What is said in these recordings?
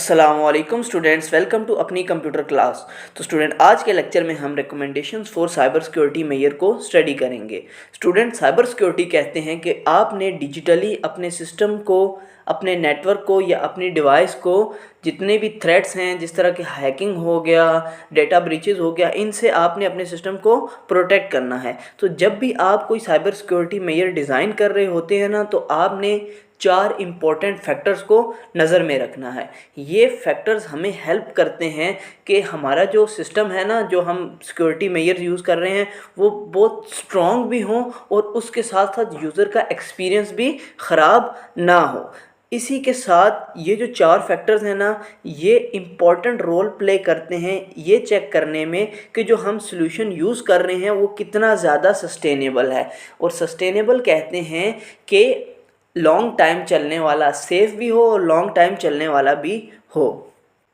अस्सलामुअलैकुम students, welcome to अपनी computer class. तो स्टूडेंट, आज के लेक्चर में हम recommendations for cyber security measure को स्टडी करेंगे। स्टूडेंट, साइबर सिक्योरिटी कहते हैं कि आपने डिजिटली अपने सिस्टम को, अपने नेटवर्क को या अपनी डिवाइस को जितने भी थ्रेट्स हैं, जिस तरह की हैकिंग हो गया, डेटा ब्रीचेस हो गया, इनसे आपने अपने सिस्टम को प्रोटेक्ट करना है। तो जब भी आप कोई साइबर सिक्योरिटी मेजर डिज़ाइन कर रहे होते हैं ना, तो आपने 4 इम्पॉर्टेंट फैक्टर्स को नज़र में रखना है। ये फैक्टर्स हमें हेल्प करते हैं कि हमारा जो सिस्टम है ना, जो हम सिक्योरिटी मेजर यूज़ कर रहे हैं, वो बहुत स्ट्रॉन्ग भी हों और उसके साथ साथ यूज़र का एक्सपीरियंस भी ख़राब ना हो। इसी के साथ ये जो 4 फैक्टर्स हैं ना, ये इम्पॉर्टेंट रोल प्ले करते हैं ये चेक करने में कि जो हम सॉल्यूशन यूज़ कर रहे हैं वो कितना ज़्यादा सस्टेनेबल है। और सस्टेनेबल कहते हैं कि लॉन्ग टाइम चलने वाला, सेफ भी हो और लॉन्ग टाइम चलने वाला भी हो।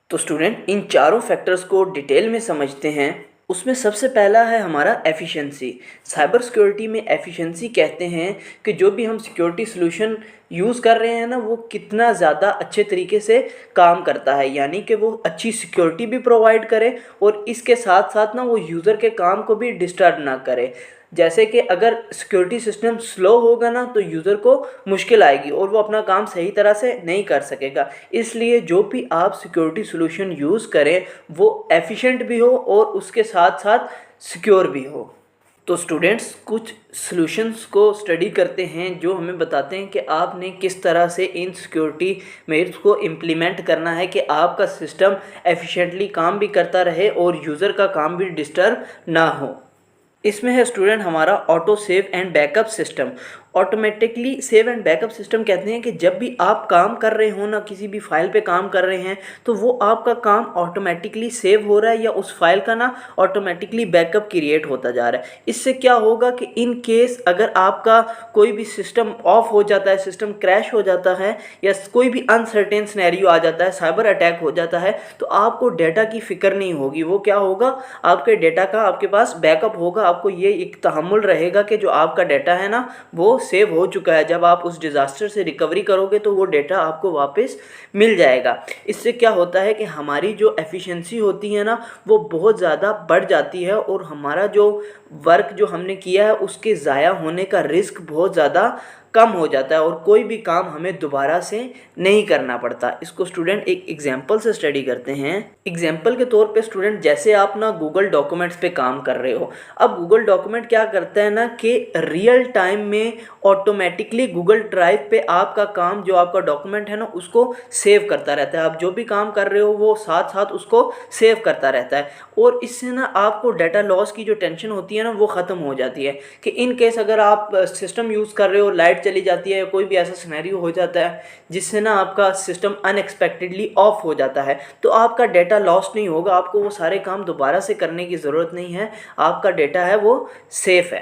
तो स्टूडेंट, इन चारों फैक्टर्स को डिटेल में समझते हैं। उसमें सबसे पहला है हमारा एफिशिएंसी। साइबर सिक्योरिटी में एफिशिएंसी कहते हैं कि जो भी हम सिक्योरिटी सॉल्यूशन यूज़ कर रहे हैं ना, वो कितना ज़्यादा अच्छे तरीके से काम करता है, यानी कि वो अच्छी सिक्योरिटी भी प्रोवाइड करे और इसके साथ साथ ना वो यूज़र के काम को भी डिस्टर्ब ना करे। जैसे कि अगर सिक्योरिटी सिस्टम स्लो होगा ना, तो यूज़र को मुश्किल आएगी और वो अपना काम सही तरह से नहीं कर सकेगा। इसलिए जो भी आप सिक्योरिटी सॉल्यूशन यूज़ करें वो एफिशिएंट भी हो और उसके साथ साथ सिक्योर भी हो। तो स्टूडेंट्स, कुछ सॉल्यूशंस को स्टडी करते हैं जो हमें बताते हैं कि आपने किस तरह से इन सिक्योरिटी मेजर्स को इम्प्लीमेंट करना है कि आपका सिस्टम एफिशिएंटली काम भी करता रहे और यूज़र का काम भी डिस्टर्ब ना हो। इसमें है स्टूडेंट हमारा auto save and backup system. Automatically save and backup system कहते हैं कि जब भी आप काम कर रहे हो ना, किसी भी फाइल पे काम कर रहे हैं, तो वो आपका काम ऑटोमेटिकली सेव हो रहा है या उस फाइल का ना ऑटोमेटिकली बैकअप क्रिएट होता जा रहा है। इससे क्या होगा कि इन केस अगर आपका कोई भी सिस्टम ऑफ हो जाता है, सिस्टम क्रैश हो जाता है या कोई भी अनसर्टेन सिनेरियो आ जाता है, साइबर अटैक हो जाता है, तो आपको डेटा की फिक्र नहीं होगी। वो क्या होगा, आपके डेटा का आपके पास बैकअप होगा। आपको ये एक तहम्मुल रहेगा कि जो आपका डेटा है ना, वो सेव हो चुका है। जब आप उस डिज़ास्टर से रिकवरी करोगे तो वो डेटा आपको वापस मिल जाएगा। इससे क्या होता है कि हमारी जो एफिशिएंसी होती है ना, वो बहुत ज़्यादा बढ़ जाती है और हमारा जो वर्क जो हमने किया है उसके ज़ाया होने का रिस्क बहुत ज़्यादा कम हो जाता है और कोई भी काम हमें दोबारा से नहीं करना पड़ता। इसको स्टूडेंट एक एग्जांपल से स्टडी करते हैं। एग्जांपल के तौर पे स्टूडेंट, जैसे आप ना गूगल डॉक्यूमेंट्स पे काम कर रहे हो। अब गूगल डॉक्यूमेंट क्या करता है ना कि रियल टाइम में ऑटोमेटिकली गूगल ड्राइव पे आपका काम, जो आपका डॉक्यूमेंट है ना, उसको सेव करता रहता है। आप जो भी काम कर रहे हो वो साथ साथ उसको सेव करता रहता है और इससे ना आपको डाटा लॉस की जो टेंशन होती है ना, वो ख़त्म हो जाती है। कि इन केस अगर आप सिस्टम यूज़ कर रहे हो, लाइट चली जाती है या कोई भी ऐसा सिनेरियो हो जाता है जिससे ना आपका सिस्टम अनएक्सपेक्टेडली ऑफ हो जाता है, तो आपका डेटा लॉस नहीं होगा। आपको वो सारे काम दोबारा से करने की ज़रूरत नहीं है। आपका डेटा है वो सेफ़ है।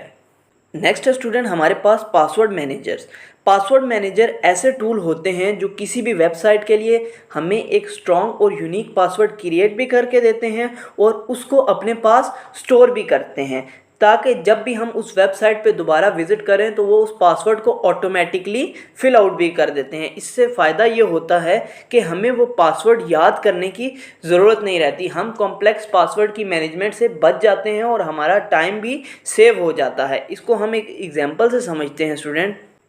नेक्स्ट है स्टूडेंट हमारे पास पासवर्ड मैनेजर्स। पासवर्ड मैनेजर ऐसे टूल होते हैं जो किसी भी वेबसाइट के लिए हमें एक स्ट्रॉन्ग और यूनिक पासवर्ड क्रिएट भी करके देते हैं और उसको अपने पास स्टोर भी करते हैं, ताकि जब भी हम उस वेबसाइट पे दोबारा विज़िट करें तो वो उस पासवर्ड को ऑटोमेटिकली फिल आउट भी कर देते हैं। इससे फ़ायदा ये होता है कि हमें वो पासवर्ड याद करने की ज़रूरत नहीं रहती। हम कॉम्प्लेक्स पासवर्ड की मैनेजमेंट से बच जाते हैं और हमारा टाइम भी सेव हो जाता है। इसको हम एक एग्जांपल से समझते हैं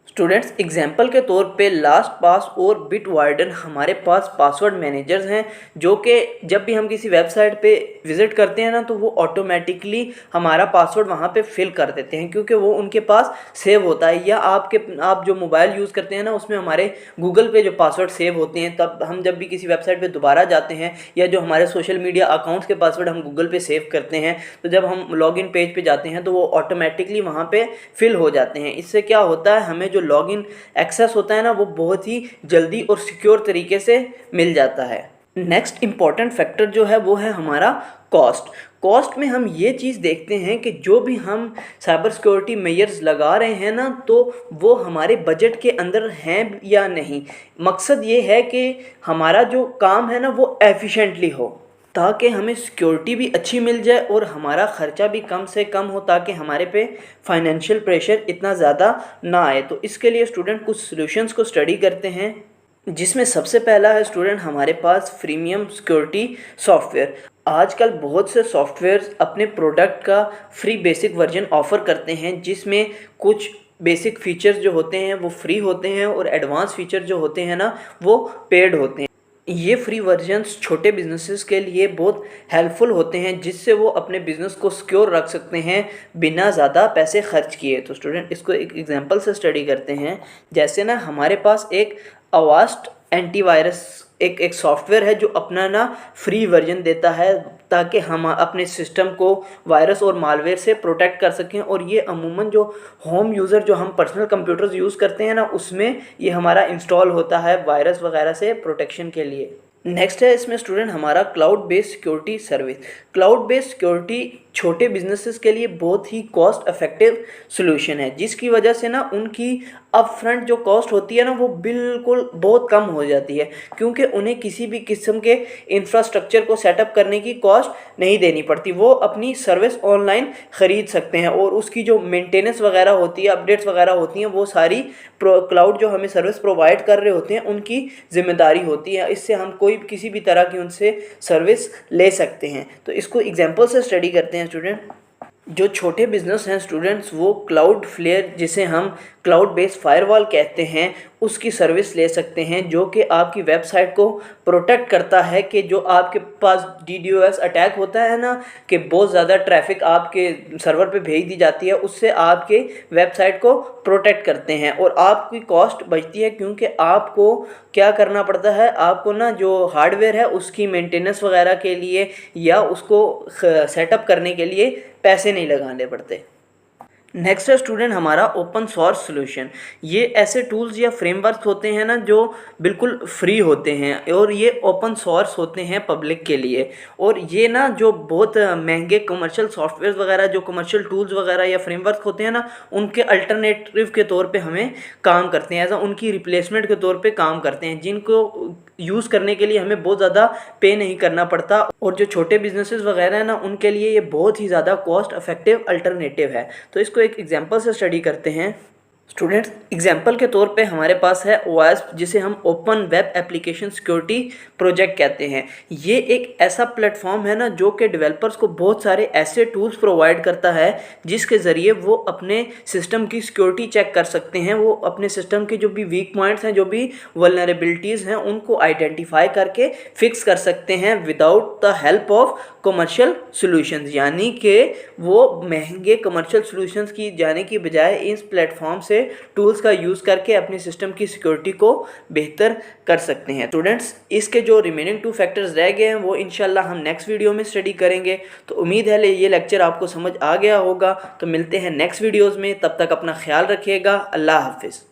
स्टूडेंट्स, एग्जाम्पल के तौर पे लास्ट पास और बिटवार्डन हमारे पास पासवर्ड मैनेजर्स हैं, जो कि जब भी हम किसी वेबसाइट पे विज़िट करते हैं ना, तो वो ऑटोमेटिकली हमारा पासवर्ड वहाँ पे फिल कर देते हैं, क्योंकि वो उनके पास सेव होता है। या आप जो मोबाइल यूज़ करते हैं ना, उसमें हमारे गूगल पे जो पासवर्ड सेव होते हैं, तब हम जब भी किसी वेबसाइट पर दोबारा जाते हैं या जो हमारे सोशल मीडिया अकाउंट्स के पासवर्ड हम गूगल पे सेव करते हैं, तो जब हम लॉगिन पेज पे जाते हैं तो वो ऑटोमेटिकली वहाँ पे फिल हो जाते हैं। इससे क्या होता है, हमें जो लॉगिन एक्सेस होता है ना, वो बहुत ही जल्दी और सिक्योर तरीके से मिल जाता है। नेक्स्ट इम्पॉर्टेंट फैक्टर जो है वो है हमारा कॉस्ट में हम ये चीज़ देखते हैं कि जो भी हम साइबर सिक्योरिटी मेजर्स लगा रहे हैं ना, तो वो हमारे बजट के अंदर हैं या नहीं। मकसद ये है कि हमारा जो काम है ना वो एफिशिएंटली हो, ताकि हमें सिक्योरिटी भी अच्छी मिल जाए और हमारा ख़र्चा भी कम से कम हो, ताकि हमारे पे फाइनेंशियल प्रेशर इतना ज़्यादा ना आए। तो इसके लिए स्टूडेंट कुछ सॉल्यूशंस को स्टडी करते हैं। जिसमें सबसे पहला है स्टूडेंट हमारे पास प्रीमियम सिक्योरिटी सॉफ्टवेयर। आजकल बहुत से सॉफ्टवेयर अपने प्रोडक्ट का फ्री बेसिक वर्जन ऑफ़र करते हैं, जिसमें कुछ बेसिक फीचर्स जो होते हैं वो फ्री होते हैं और एडवांस फीचर जो होते हैं ना वो पेड होते हैं। ये फ्री वर्जन्स छोटे बिजनेसेस के लिए बहुत हेल्पफुल होते हैं, जिससे वो अपने बिजनेस को सिक्योर रख सकते हैं बिना ज़्यादा पैसे खर्च किए। तो स्टूडेंट इसको एक एग्जांपल से स्टडी करते हैं। जैसे ना हमारे पास एक अवास्ट एंटीवायरस एक सॉफ्टवेयर है जो अपना ना फ्री वर्जन देता है, ताकि हम अपने सिस्टम को वायरस और मालवेयर से प्रोटेक्ट कर सकें। और ये अमूमन जो होम यूज़र जो हम पर्सनल कंप्यूटर्स यूज़ करते हैं ना, उसमें ये हमारा इंस्टॉल होता है वायरस वगैरह से प्रोटेक्शन के लिए। नेक्स्ट है इसमें स्टूडेंट हमारा cloud based security service. Cloud based security छोटे बिजनेसेस के लिए बहुत ही कॉस्ट इफेक्टिव सोल्यूशन है, जिसकी वजह से ना उनकी अपफ्रंट जो कॉस्ट होती है ना वो बिल्कुल बहुत कम हो जाती है, क्योंकि उन्हें किसी भी किस्म के इंफ्रास्ट्रक्चर को सेटअप करने की कॉस्ट नहीं देनी पड़ती। वो अपनी सर्विस ऑनलाइन ख़रीद सकते हैं और उसकी जो मेंटेनेंस वगैरह होती है, अपडेट्स वगैरह होती हैं, वो सारी क्लाउड जो हमें सर्विस प्रोवाइड कर रहे होते हैं उनकी जिम्मेदारी होती है। इससे हम कोई किसी भी तरह की उनसे सर्विस ले सकते हैं। तो इसको एग्जांपल से स्टडी करते हैं स्टूडेंट। जो छोटे बिजनेस हैं स्टूडेंट्स, वो क्लाउड फ्लेयर जिसे हम क्लाउड बेस्ड फायरवॉल कहते हैं उसकी सर्विस ले सकते हैं, जो कि आपकी वेबसाइट को प्रोटेक्ट करता है कि जो आपके पास DDoS अटैक होता है ना, कि बहुत ज़्यादा ट्रैफिक आपके सर्वर पे भेज दी जाती है, उससे आपके वेबसाइट को प्रोटेक्ट करते हैं और आपकी कॉस्ट बचती है, क्योंकि आपको क्या करना पड़ता है, आपको ना जो हार्डवेयर है उसकी मेंटेनेंस वगैरह के लिए या उसको सेटअप करने के लिए पैसे नहीं लगाने पड़ते। नेक्स्ट है स्टूडेंट हमारा ओपन सोर्स सोल्यूशन। ये ऐसे टूल्स या फ्रेमवर्क होते हैं ना जो बिल्कुल फ्री होते हैं और ये ओपन सोर्स होते हैं पब्लिक के लिए। और ये ना जो बहुत महंगे कमर्शियल सॉफ्टवेयर वगैरह, जो कमर्शियल टूल्स वगैरह या फ्रेमवर्क होते हैं ना, उनके अल्टरनेटिव के तौर पे हमें काम करते हैं, ऐसा उनकी रिप्लेसमेंट के तौर पे काम करते हैं, जिनको यूज़ करने के लिए हमें बहुत ज़्यादा पे नहीं करना पड़ता। और जो छोटे बिजनेसेस वगैरह है ना, उनके लिए ये बहुत ही ज़्यादा कॉस्ट इफेक्टिव अल्टरनेटिव है। तो इसको एक एग्जांपल से स्टडी करते हैं स्टूडेंट्स। एग्जांपल के तौर पे हमारे पास है OWASP, जिसे हम open web application security project कहते हैं। ये एक ऐसा प्लेटफॉर्म है ना जो कि डेवलपर्स को बहुत सारे ऐसे टूल्स प्रोवाइड करता है जिसके ज़रिए वो अपने सिस्टम की सिक्योरिटी चेक कर सकते हैं। वो अपने सिस्टम के जो भी वीक पॉइंट्स हैं, जो भी वल्नरेबिलिटीज़ हैं, उनको आइडेंटिफाई करके फिक्स कर सकते हैं without the help of commercial solutions. यानी कि वो महंगे कमर्शियल सॉल्यूशंस की जाने की बजाय इस प्लेटफॉर्म से टूल्स का यूज़ करके अपने सिस्टम की सिक्योरिटी को बेहतर कर सकते हैं। स्टूडेंट्स, इसके जो रिमेनिंग 2 फैक्टर्स रह गए हैं वो इंशाल्लाह हम नेक्स्ट वीडियो में स्टडी करेंगे। तो उम्मीद है ये लेक्चर आपको समझ आ गया होगा। तो मिलते हैं नेक्स्ट वीडियोज़ में, तब तक अपना ख्याल रखिएगा। अल्लाह हाफिज़।